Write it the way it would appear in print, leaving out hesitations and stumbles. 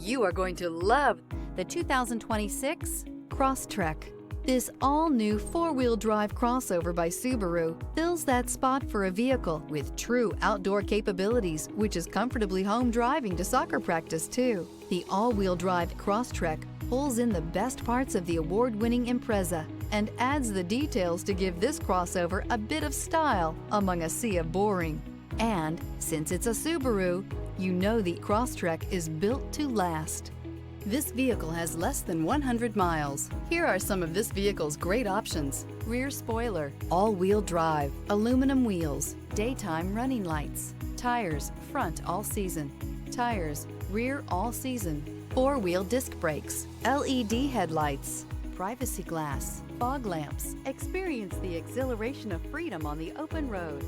You are going to love the 2026 Crosstrek. This all-new four-wheel drive crossover by Subaru fills that spot for a vehicle with true outdoor capabilities, which is comfortably home driving to soccer practice too. The all-wheel drive Crosstrek pulls in the best parts of the award-winning Impreza and adds the details to give this crossover a bit of style among a sea of boring. And since it's a Subaru, you know the Crosstrek is built to last. This vehicle has less than 100 miles. Here are some of this vehicle's great options: rear spoiler, all-wheel drive, aluminum wheels, daytime running lights, tires front all season, tires rear all season, four-wheel disc brakes, LED headlights, privacy glass, fog lamps. Experience the exhilaration of freedom on the open road.